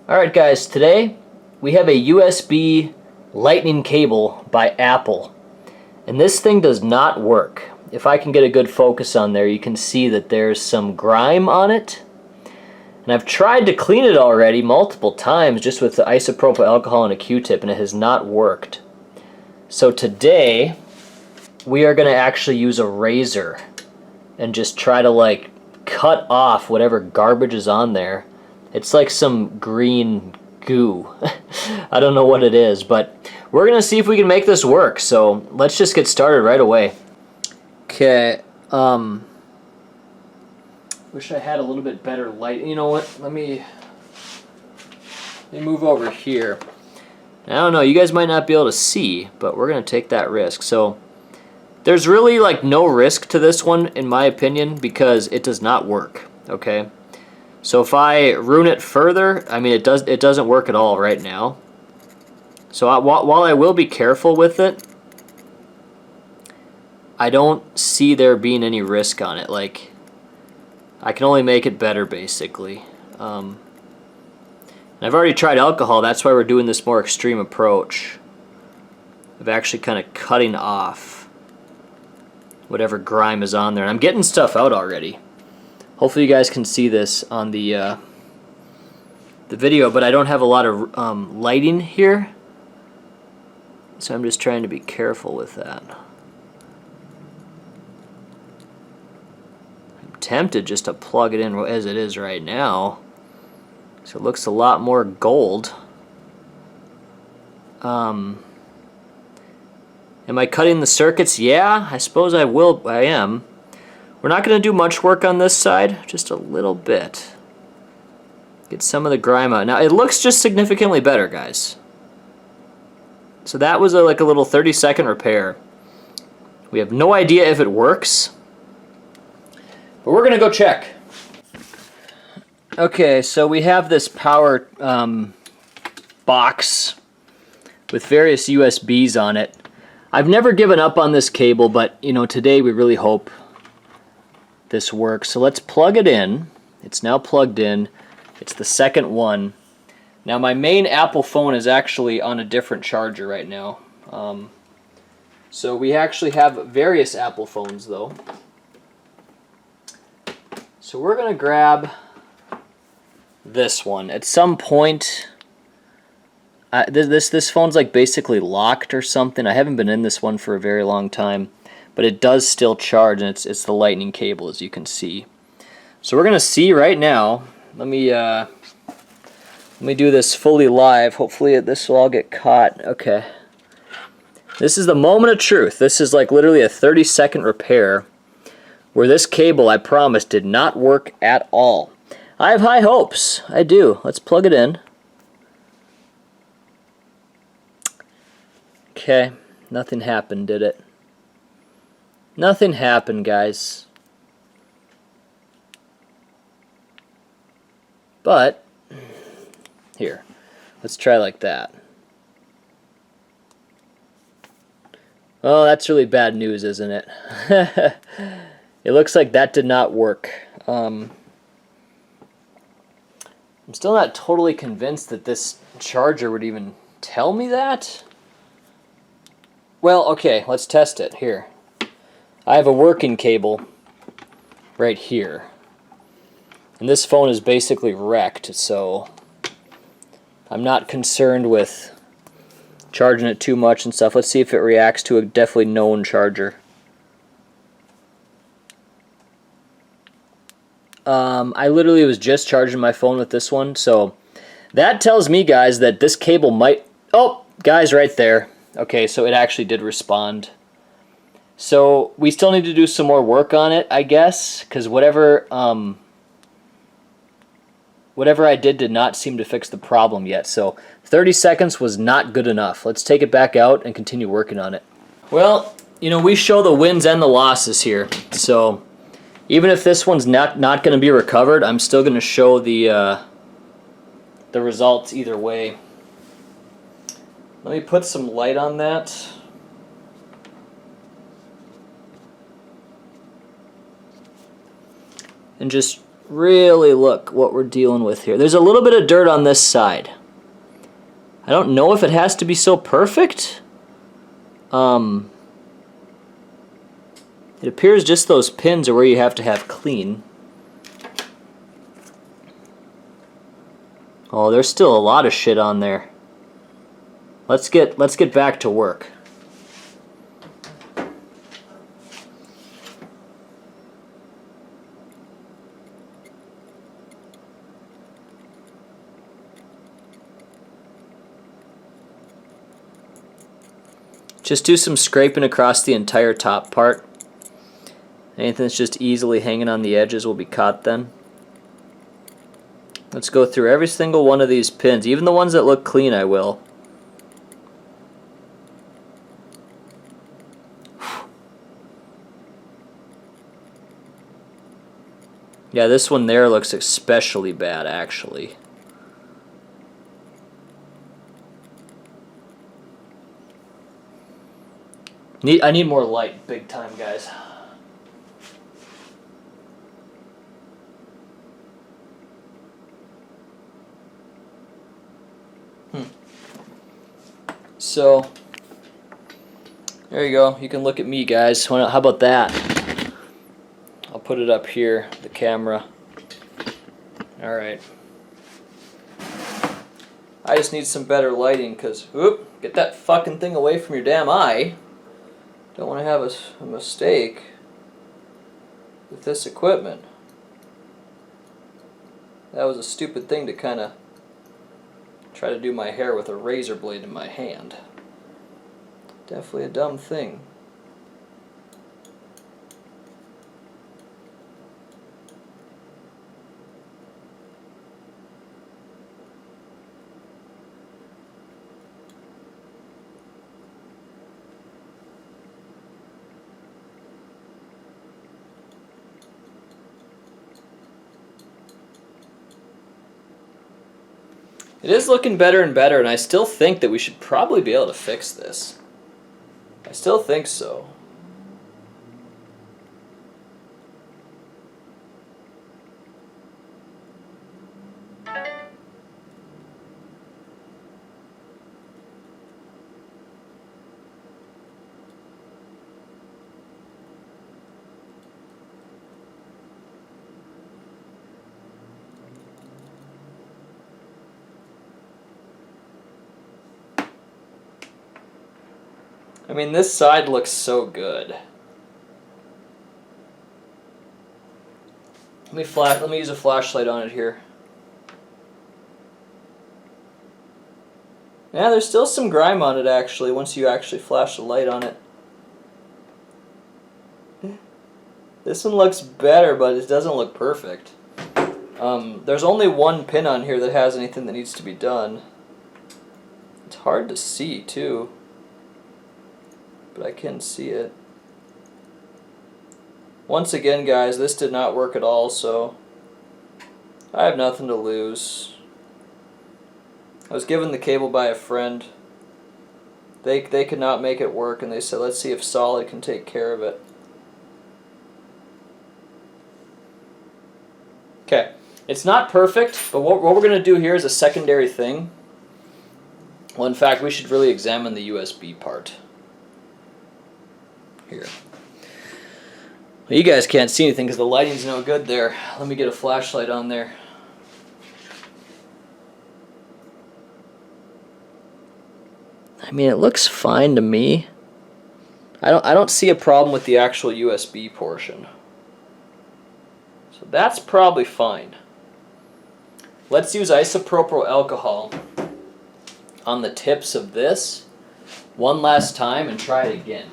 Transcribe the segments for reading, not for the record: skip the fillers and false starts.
Alright guys, today we have a USB lightning cable by Apple. And this thing does not work. If I can get a good focus on there, you can see that there's some grime on it. And I've tried to clean it already multiple times just with the isopropyl alcohol and a Q-tip, and it has not worked. So today we are going to actually use a razor and just try to cut off whatever garbage is on there. It's like some green goo. I don't know what it is, but we're going to see if we can make this work. So let's just get started right away. Okay. Wish I had a little bit better light. You know what? Let me move over here. I don't know. You guys might not be able to see, but we're going to take that risk. So there's really no risk to this one, in my opinion, because it does not work. Okay. So if I ruin it further, I mean, it doesn't work at all right now. So while I will be careful with it, I don't see there being any risk on it. I can only make it better, basically. And I've already tried alcohol. That's why we're doing this more extreme approach of actually kind of cutting off whatever grime is on there. And I'm getting stuff out already. Hopefully you guys can see this on the video, but I don't have a lot of lighting here, so I'm just trying to be careful with that. I'm tempted just to plug it in as it is right now, so it looks a lot more gold. Am I cutting the circuits? Yeah, I suppose I will. I am. We're not going to do much work on this side, just a little bit. Get some of the grime out. Now, it looks just significantly better, guys. So that was like a little 30-second repair. We have no idea if it works, but we're going to go check. Okay, so we have this power box with various USBs on it. I've never given up on this cable, but today we really hope this works. So let's plug it in. It's now plugged in. It's the second one. Now my main Apple phone is actually on a different charger right now. So we actually have various Apple phones though. So we're going to grab this one. At some point, this phone's basically locked or something. I haven't been in this one for a very long time. But it does still charge, and it's the lightning cable, as you can see. So we're gonna see right now. Let me do this fully live. Hopefully this will all get caught. Okay. This is the moment of truth. This is literally a 30-second repair where this cable, I promise, did not work at all. I have high hopes. I do. Let's plug it in. Okay. Nothing happened, did it? Nothing happened, guys. But, here, let's try like that. Oh, that's really bad news, isn't it? It looks like that did not work. I'm still not totally convinced that this charger would even tell me that. Well, okay, let's test it. Here. I have a working cable right here. And this phone is basically wrecked, so I'm not concerned with charging it too much and stuff. Let's see if it reacts to a definitely known charger. I literally was just charging my phone with this one, so that tells me, guys, that this cable might... Oh, guys, right there. Okay, so it actually did respond. So we still need to do some more work on it, I guess, because whatever I did not seem to fix the problem yet. So 30 seconds was not good enough. Let's take it back out and continue working on it. Well, we show the wins and the losses here. So even if this one's not going to be recovered, I'm still going to show the results either way. Let me put some light on that. And just really look what we're dealing with here. There's a little bit of dirt on this side. I don't know if it has to be so perfect. It appears just those pins are where you have to have clean. Oh, there's still a lot of shit on there. Let's get back to work. Just do some scraping across the entire top part. Anything that's just easily hanging on the edges will be caught then. Let's go through every single one of these pins, even the ones that look clean I will. Yeah, this one there looks especially bad actually. I need more light, big time, guys. So, there you go. You can look at me, guys. How about that? I'll put it up here, the camera. Alright. I just need some better lighting because, whoop, get that fucking thing away from your damn eye. Don't want to have a mistake with this equipment. That was a stupid thing to kind of try to do my hair with a razor blade in my hand. Definitely a dumb thing. It is looking better and better, and I still think that we should probably be able to fix this. I still think so. I mean, this side looks so good. Let me use a flashlight on it here. Yeah, there's still some grime on it actually, once you actually flash the light on it. This one looks better, but it doesn't look perfect. There's only one pin on here that has anything that needs to be done. It's hard to see too, but I can see it. Once again, guys, this did not work at all, so I have nothing to lose. I was given the cable by a friend. They could not make it work, and they said, let's see if Solid can take care of it. Okay, it's not perfect, but what we're going to do here is a secondary thing. Well, in fact, we should really examine the USB part. Here. Well, you guys can't see anything because the lighting's no good there. Let me get a flashlight on there. I mean, it looks fine to me. I don't see a problem with the actual USB portion. So that's probably fine. Let's use isopropyl alcohol on the tips of this one last time and try it again.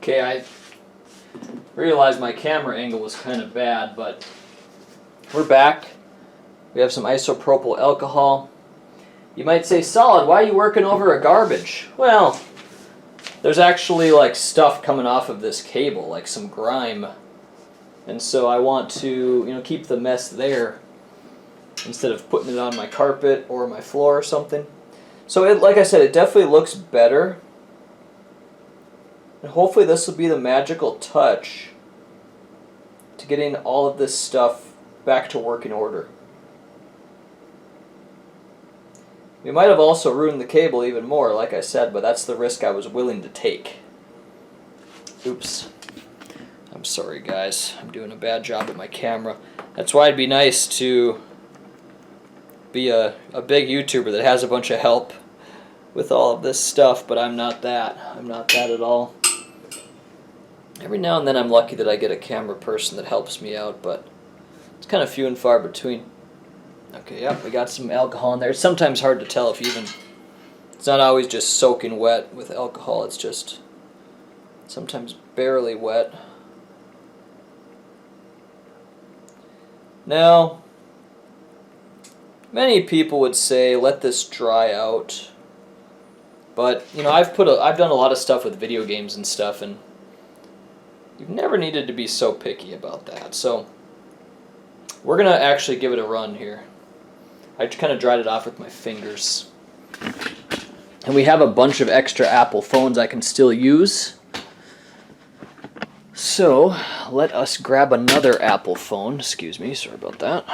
Okay, I realized my camera angle was kind of bad, but we're back. We have some isopropyl alcohol. You might say, Solid, why are you working over a garbage? Well, there's actually like stuff coming off of this cable, like some grime. And so I want to, keep the mess there instead of putting it on my carpet or my floor or something. So like I said, it definitely looks better. And hopefully this will be the magical touch to getting all of this stuff back to working order. We might have also ruined the cable even more, like I said, but that's the risk I was willing to take. Oops. I'm sorry, guys. I'm doing a bad job at my camera. That's why it'd be nice to be a big YouTuber that has a bunch of help with all of this stuff, but I'm not that. I'm not that at all. Every now and then I'm lucky that I get a camera person that helps me out, but it's kind of few and far between. Okay, yep, we got some alcohol in there. It's sometimes hard to tell if it's not always just soaking wet with alcohol, it's just sometimes barely wet. Now, many people would say let this dry out, but I've done a lot of stuff with video games and stuff, and you've never needed to be so picky about that. So we're gonna actually give it a run here. I just kind of dried it off with my fingers, and we have a bunch of extra Apple phones I can still use. So let us grab another Apple phone. Excuse me, sorry about that.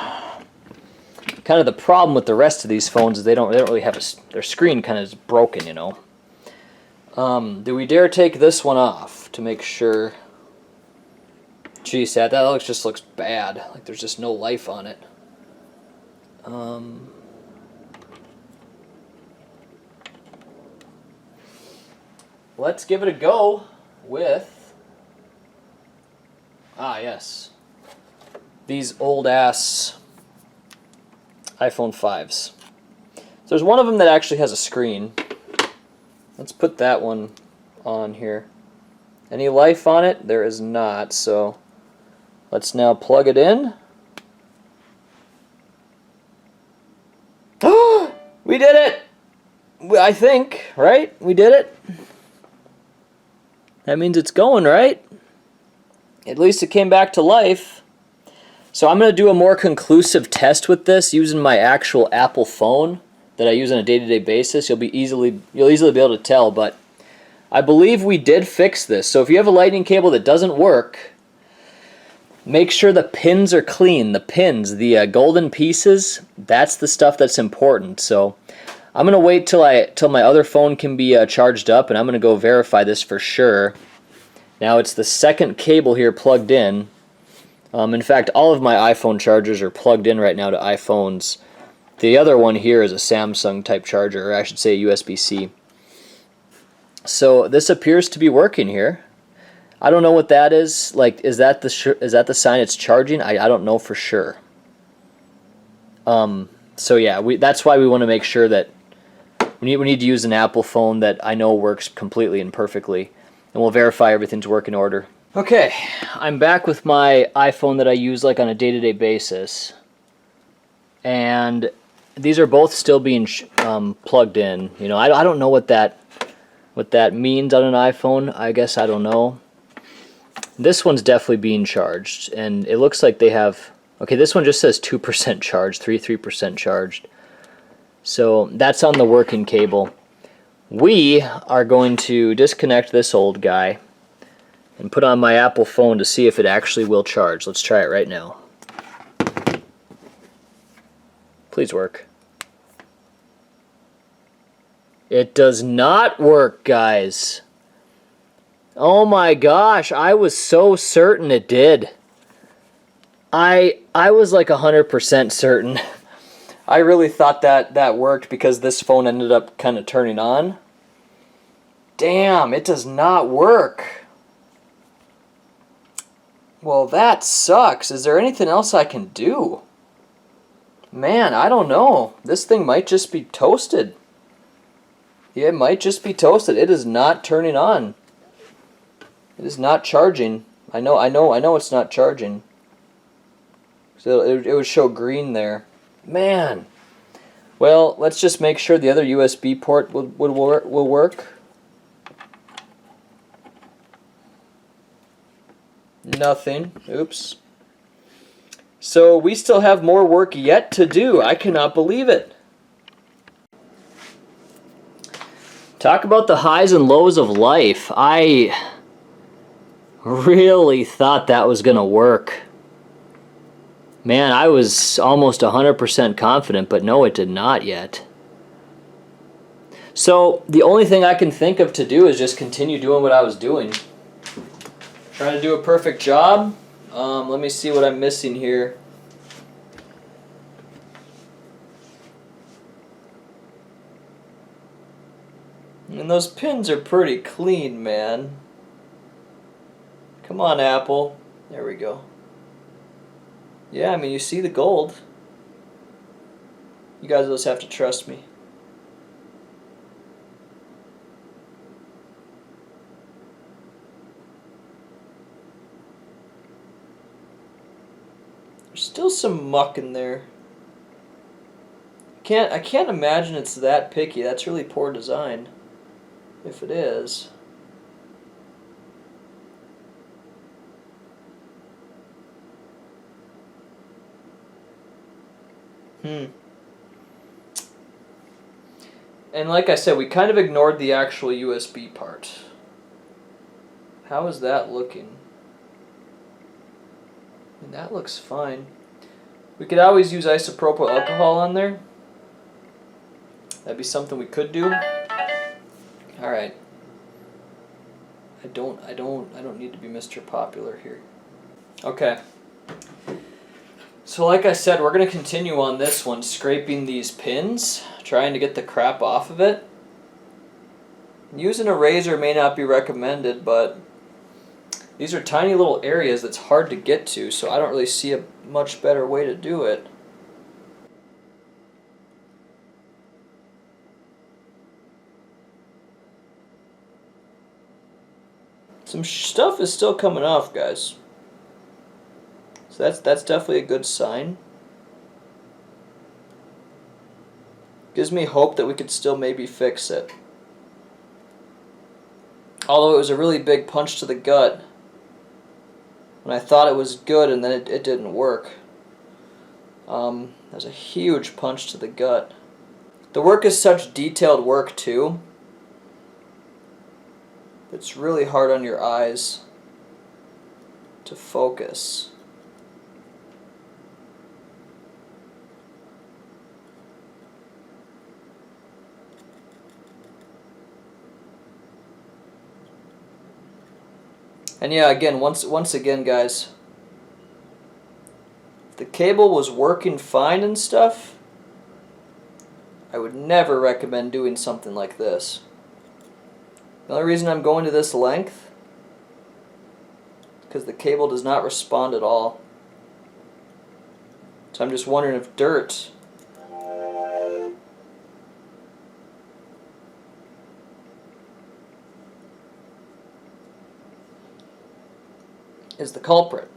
Kind of the problem with the rest of these phones is they don't really have their screen kind of is broken, Do we dare take this one off to make sure? Geez, that just looks bad. Like there's just no life on it. Let's give it a go with yes, these old ass iPhone 5s. So there's one of them that actually has a screen. Let's put that one on here. Any life on it? There is not, so let's now plug it in. We did it! I think, right? We did it. That means it's going, right? At least it came back to life. So I'm going to do a more conclusive test with this using my actual Apple phone that I use on a day-to-day basis. You'll easily be able to tell, but I believe we did fix this. So if you have a lightning cable that doesn't work, make sure the pins are clean. The pins, the golden pieces, that's the stuff that's important. So I'm going to wait till my other phone can be charged up, and I'm going to go verify this for sure. Now it's the second cable here plugged in. In fact, all of my iPhone chargers are plugged in right now to iPhones. The other one here is a Samsung type charger, or I should say USB-C. So this appears to be working here. I don't know what that is. Like, is that the sign it's charging? I don't know for sure. So yeah, that's why we want to make sure that we need to use an Apple phone that I know works completely and perfectly, and we'll verify everything's working order. Okay, I'm back with my iPhone that I use like on a day-to-day basis, and these are both still being plugged in. I don't know what that means on an iPhone. I guess I don't know. This one's definitely being charged, and it looks like they have. Okay, this one just says 2% charged, 3% charged. So that's on the working cable. We are going to disconnect this old guy and put on my Apple phone to see if it actually will charge. Let's try it right now. Please work. It does not work, guys. Oh my gosh, I was so certain it did. I was like 100% certain. I really thought that worked because this phone ended up kind of turning on. Damn, it does not work. Well, that sucks. Is there anything else I can do? Man, I don't know. This thing might just be toasted. Yeah, it might just be toasted. It is not turning on. It is not charging. I know it's not charging. So it would show green there. Man. Well, let's just make sure the other USB port will work. Nothing. Oops. So we still have more work yet to do. I cannot believe it. Talk about the highs and lows of life. I really thought that was going to work. Man, I was almost 100% confident, but no, it did not yet. So the only thing I can think of to do is just continue doing what I was doing. Trying to do a perfect job. Let me see what I'm missing here. And those pins are pretty clean, man. Come on, Apple. There we go. Yeah, I mean, you see the gold. You guys just have to trust me. There's still some muck in there. I can't imagine it's that picky. That's really poor design. If it is. And like I said, we kind of ignored the actual USB part. How is that looking? I mean, that looks fine. We could always use isopropyl alcohol on there. That'd be something we could do. All right. I don't need to be Mr. Popular here. Okay. So like I said, we're going to continue on this one, scraping these pins, trying to get the crap off of it. Using a razor may not be recommended, but these are tiny little areas that's hard to get to, so I don't really see a much better way to do it. Some stuff is still coming off, guys. So that's definitely a good sign. Gives me hope that we could still maybe fix it. Although it was a really big punch to the gut. When I thought it was good and then it didn't work. That was a huge punch to the gut. The work is such detailed work too. It's really hard on your eyes to focus. And yeah, again, once again, guys, if the cable was working fine and stuff, I would never recommend doing something like this. The only reason I'm going to this length is because the cable does not respond at all. So I'm just wondering if dirt is the culprit.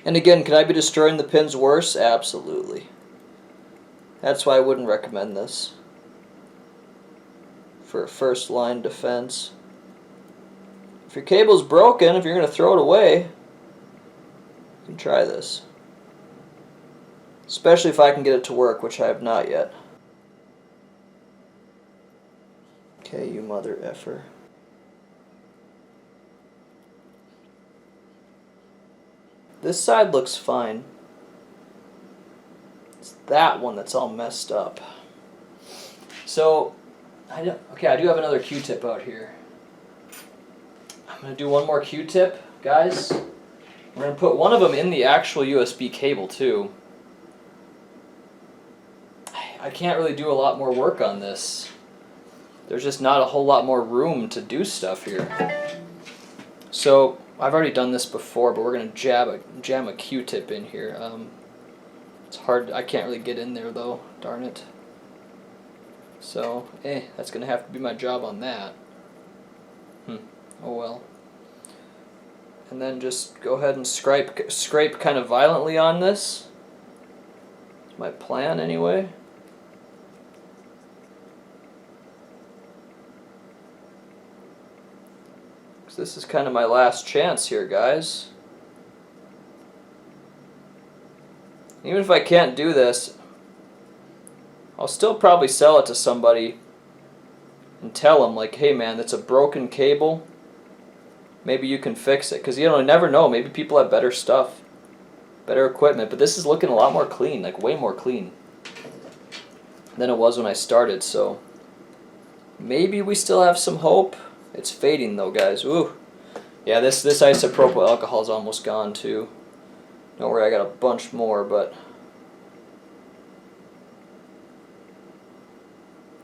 And again, could I be destroying the pins worse? Absolutely. That's why I wouldn't recommend this for a first line defense. If your cable's broken, if you're going to throw it away, you can try this. Especially if I can get it to work, which I have not yet. Okay, you mother effer. This side looks fine. It's that one that's all messed up. So, I do have another Q-tip out here. I'm going to do one more Q-tip, guys. We're going to put one of them in the actual USB cable too. I can't really do a lot more work on this. There's just not a whole lot more room to do stuff here. So I've already done this before, but we're gonna jam a Q-tip in here. It's hard. I can't really get in there though. Darn it. So that's gonna have to be my job on that. Oh well. And then just go ahead and scrape kind of violently on this. That's my plan anyway. This is kind of my last chance here, guys. Even if I can't do this, I'll still probably sell it to somebody and tell them, like, hey man, that's a broken cable. Maybe you can fix it. Because you never know. Maybe people have better stuff, better equipment. But this is looking a lot more clean, like way more clean than it was when I started. So maybe we still have some hope. It's fading though, guys. Ooh. Yeah, this isopropyl alcohol is almost gone too. Don't worry, I got a bunch more, but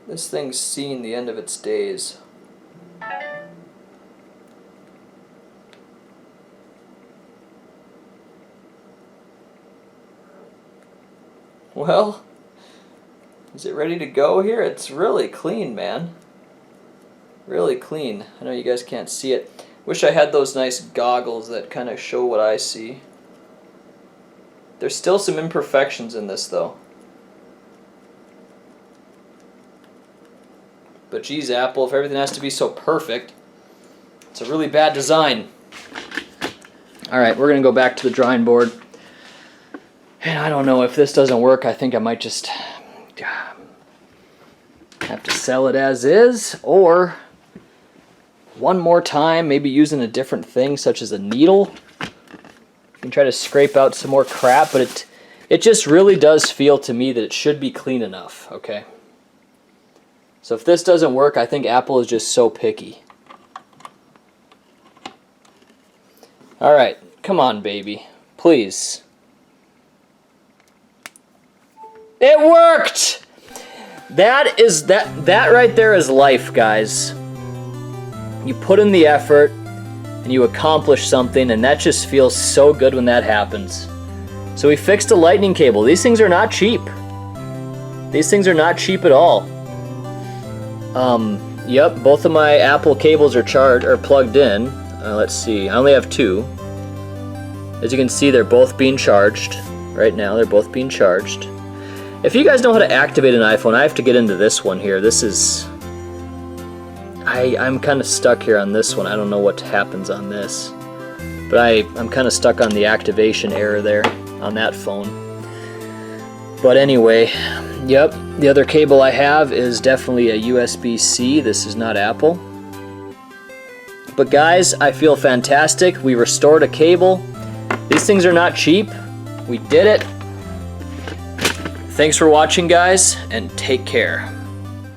this thing's seen the end of its days. Well, is it ready to go here? It's really clean, man. Really clean. I know you guys can't see it. Wish I had those nice goggles that kind of show what I see. There's still some imperfections in this though. But geez, Apple, if everything has to be so perfect, it's a really bad design. Alright, we're going to go back to the drawing board. And I don't know, if this doesn't work, I think I might just have to sell it as is, or one more time, maybe using a different thing such as a needle. You can try to scrape out some more crap, but it just really does feel to me that it should be clean enough, okay? So if this doesn't work, I think Apple is just so picky. Alright, come on baby, please. It worked! That right there is life, guys. You put in the effort and you accomplish something, and that just feels so good when that happens. So we fixed a lightning cable. These things are not cheap. These things are not cheap at all. Yep, both of my Apple cables are plugged in. Let's see, I only have two. As you can see, they're both being charged right now. They're both being charged. If you guys know how to activate an iPhone, I have to get into this one here. This is... I'm kind of stuck here on this one. I don't know what happens on this. But I'm kind of stuck on the activation error there on that phone. But anyway, yep, the other cable I have is definitely a USB-C. This is not Apple. But guys, I feel fantastic. We restored a cable. These things are not cheap. We did it. Thanks for watching, guys, and take care.